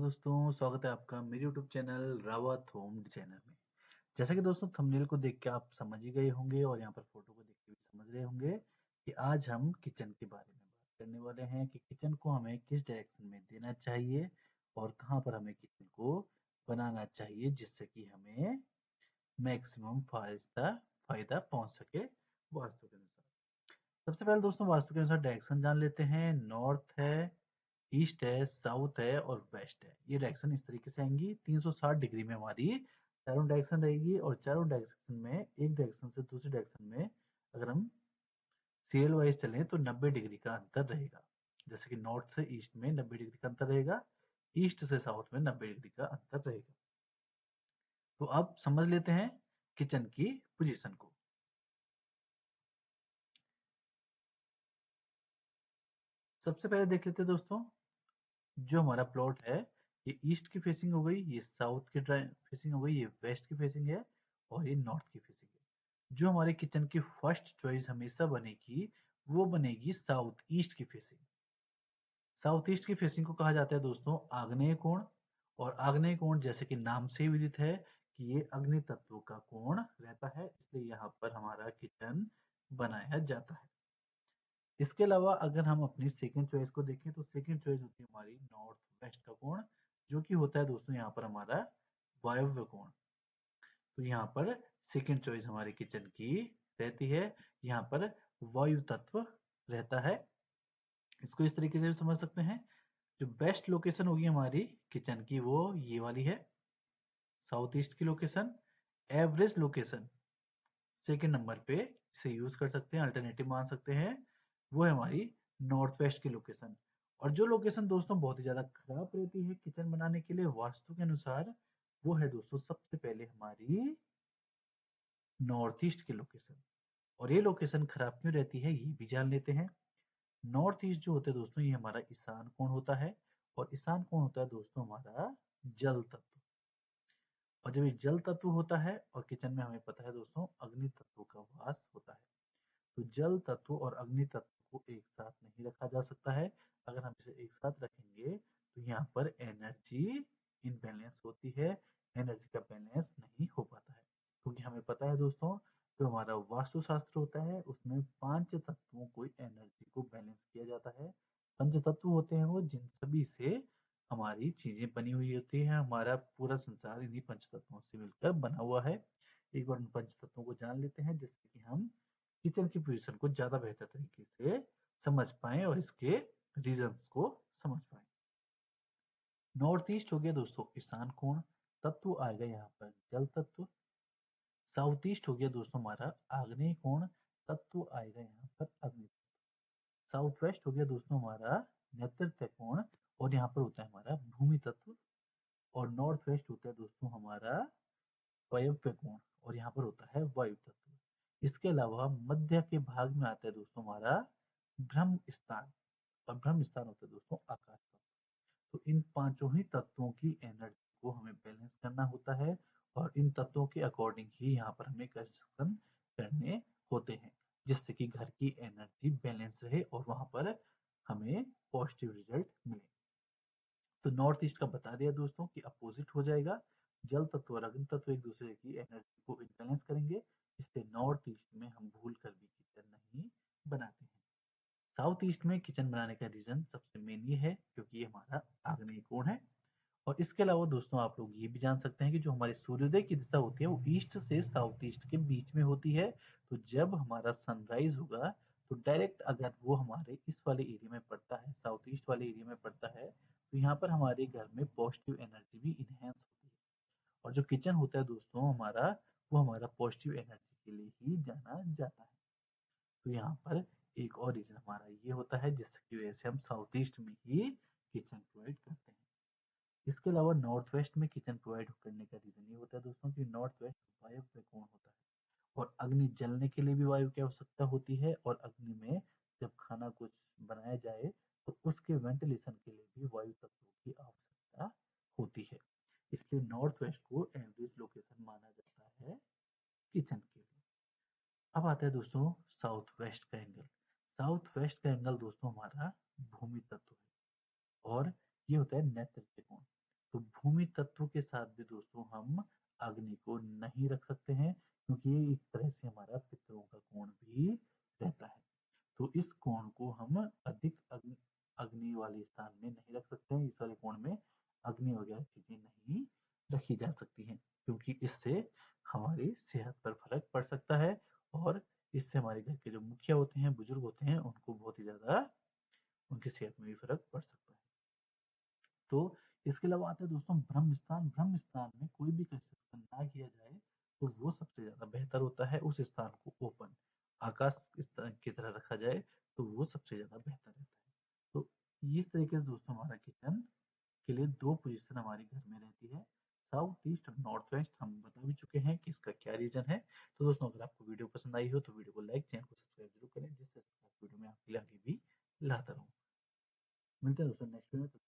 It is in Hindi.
दोस्तों, स्वागत है आपका मेरे YouTube channel Rawat home designer में। जैसा कि दोस्तों थंबनेल को देख के आप समझ ही गए होंगे और यहाँ पर फोटो को देख के भी समझ रहे होंगे कि आज हम किचन के बारे में बात करने वाले हैं कि किचन को हमें किस डायरेक्शन में देना चाहिए और कहाँ पर हमें किचन को बनाना चाहिए जिससे कि हमें मैक्सिमम फायदा फायदा पहुंच सके वास्तु के अनुसार। सबसे पहले दोस्तों वास्तु के अनुसार डायरेक्शन जान लेते हैं। नॉर्थ है, ईस्ट है, साउथ है और वेस्ट है। ये डायरेक्शन इस तरीके से आएंगी। 360 डिग्री में हमारी चारों डायरेक्शन रहेगी और चारों डायरेक्शन में एक डायरेक्शन से दूसरी डायरेक्शन में अगर हम सीरियल वाइज चलें तो 90 डिग्री का अंतर रहेगा। जैसे कि नॉर्थ से ईस्ट में 90 डिग्री का अंतर रहेगा, ईस्ट से साउथ में 90 डिग्री का अंतर रहेगा। तो अब समझ लेते हैं किचन की पोजीशन को। सबसे पहले देख लेते हैं दोस्तों, जो हमारा प्लॉट है ये ईस्ट की फेसिंग हो गई, ये साउथ की फेसिंग हो गई, ये वेस्ट की फेसिंग है और ये नॉर्थ की फेसिंग है। जो हमारे किचन की फर्स्ट चॉइस हमेशा बनेगी वो बनेगी साउथ ईस्ट की फेसिंग। साउथ ईस्ट की फेसिंग को कहा जाता है दोस्तों आग्नेय कोण। और आग्नेय कोण जैसे कि नाम से ही विदित है कि ये अग्नि तत्व का कोण रहता है, इसलिए यहाँ पर हमारा किचन बनाया जाता है। इसके अलावा अगर हम अपनी सेकंड चॉइस को देखें तो सेकंड चॉइस होती है हमारी नॉर्थ वेस्ट का कोण, जो कि होता है दोस्तों यहाँ पर हमारा वायव्य कोण। तो यहाँ पर सेकंड चॉइस हमारी किचन की रहती है, यहाँ पर वायु तत्व रहता है। इसको इस तरीके से भी समझ सकते हैं। जो बेस्ट लोकेशन होगी हमारी किचन की वो ये वाली है, साउथ ईस्ट की location. Average location second number पे इसे यूज कर सकते हैं, अल्टरनेटिव मान सकते हैं, वो है हमारी नॉर्थ वेस्ट की लोकेशन। और जो लोकेशन दोस्तों बहुत ही ज्यादा खराब रहती है किचन बनाने के लिए वास्तु के अनुसार, वो है दोस्तों सबसे पहले हमारी नॉर्थ ईस्ट की लोकेशन। और ये लोकेशन खराब क्यों रहती है ये भी जान लेते हैं। नॉर्थ ईस्ट जो होता है दोस्तों ये हमारा ईशान कोण होता है और ईशान कोण होता है दोस्तों हमारा जल तत्व। और जब ये जल तत्व होता है और किचन में हमें पता है दोस्तों अग्नि तत्व का वास होता है, तो जल तत्व और अग्नि तत्व को एक साथ नहीं रखा जा सकता है। अगर हम इसे एक साथ रखेंगे तो यहाँ पर एनर्जी इनबैलेंस होती है, एनर्जी का बैलेंस नहीं हो पाता है। क्योंकि हमें पता है दोस्तों जो हमारा वास्तु शास्त्र होता है उसमें पांच तत्वों को एनर्जी को बैलेंस किया जाता है। पंच तत्व होते हैं वो जिन सभी से हमारी चीजें बनी हुई होती है, हमारा पूरा संसार इन्हीं पंच तत्वों से मिलकर बना हुआ है। एक बार उन पंच तत्वों को जान लेते हैं जिससे कि हम किचन की पोजीशन को ज्यादा बेहतर तरीके से समझ पाए और इसके रीजंस को समझ पाए। नॉर्थ ईस्ट हो गया दोस्तों ईशान कोण, तत्व आएगा यहाँ पर जल तत्व। साउथ ईस्ट हो गया दोस्तों हमारा आग्नेय कोण, तत्व आएगा यहाँ पर अग्नि। साउथ वेस्ट हो गया दोस्तों हमारा नेतृत्व कोण और यहाँ पर होता है हमारा भूमि तत्व। और नॉर्थ वेस्ट होता है दोस्तों हमारा वायव्य कोण और यहाँ पर होता है वायु तत्व। इसके अलावा मध्य के भाग में आता है दोस्तों हमारा ब्रह्म स्थान, और ब्रह्म स्थान होता है दोस्तों आकाश तत्व। तो इन पांचों ही तत्वों की एनर्जी को हमें बैलेंस करना होता है और इन तत्वों के अकॉर्डिंग ही यहाँ पर हमें कंस्ट्रक्शन करने होते हैं जिससे कि घर की एनर्जी बैलेंस रहे और वहां पर हमें पॉजिटिव रिजल्ट मिले। तो नॉर्थ ईस्ट का बता दिया दोस्तों कि अपोजिट हो जाएगा, जल तत्व और अग्नि तत्व एक दूसरे की एनर्जी को इम्बैलेंस करेंगे, इसलिए नॉर्थ ईस्ट में हम भूल कर भी किचन नहीं बनाते हैं। साउथ ईस्ट में किचन बनाने का रीजन सबसे मेन ये है क्योंकि ये हमारा आग्नेय कोण है। और इसके अलावा दोस्तों आप लोग ये भी जान सकते हैं कि जो हमारे सूर्योदय की दिशा होती है वो ईस्ट से साउथ ईस्ट के बीच में होती है। तो जब हमारा सनराइज होगा तो डायरेक्ट अगर वो हमारे इस वाले एरिया में पड़ता है, साउथ ईस्ट वाले एरिया में पड़ता है, तो यहाँ पर हमारे घर में पॉजिटिव एनर्जी भी इनहेंस होती है। और जो किचन होता है दोस्तों हमारा, वो हमारा पॉजिटिव एनर्जी के लिए ही जाना जाता है। तो यहाँ पर एक और रीजन हमारा ये होता है जिसकी वजह से हम साउथ ईस्ट में ही किचन प्रोवाइड करते हैं। इसके अलावा नॉर्थ वेस्ट में किचन प्रोवाइड करने का रीजन ये होता है दोस्तों कि नॉर्थ वेस्ट वायव्य कोण होता है और अग्नि जलने के लिए भी वायु की आवश्यकता होती है और अग्नि में जब खाना कुछ बनाया जाए तो उसके वेंटिलेशन के लिए भी वायु तत्वों की आवश्यकता होती है। इसलिए नॉर्थ वेस्ट को एवरेज लोकेशन माना जाता है किचन के लिए। अब आता है दोस्तों साउथ वेस्ट का एंगल। साउथ वेस्ट का एंगल दोस्तों हमारा भूमि तत्व है और ये होता है नेतृत्व कोण। तो भूमि तत्व के साथ भी दोस्तों हम अग्नि को नहीं रख सकते हैं, क्योंकि ये एक तरह से हमारा पितरों का कोण भी रहता है। तो इस कोण को हम अधिक अग्नि अग्नि वाले स्थान में नहीं रख सकते हैं। इस वाले कोण में अग्नि वगैरह चीजें नहीं रखी जा सकती हैं, क्योंकि इससे हमारी सेहत पर फर्क पड़ सकता है, और इससे हमारे घर के जो मुखिया होते हैं, बुजुर्ग होते हैं, उनको बहुत ही ज्यादा उनकी सेहत में भी फर्क पड़ सकता है। तो इसके अलावा आता है दोस्तों ब्रह्म स्थान। ब्रह्म स्थान में कोई भी कंस्ट्रक्शन ना किया जाए तो वो सबसे ज्यादा बेहतर होता है। उस स्थान को ओपन आकाश की तरह रखा जाए तो वो सबसे ज्यादा बेहतर रहता है। तो इस तरीके से दोस्तों हमारा किचन के लिए दो पोजीशन हमारे घर में रहती है, साउथ ईस्ट और नॉर्थ वेस्ट। हम बता भी चुके हैं कि इसका क्या रीजन है। तो दोस्तों अगर आपको वीडियो पसंद आई हो तो वीडियो को लाइक, चैनल को सब्सक्राइब जरूर करें, जिससे वीडियो में आपके लिए आगे भी लाता रहूं। मिलते हैं दोस्तों नेक्स्ट वीडियो में।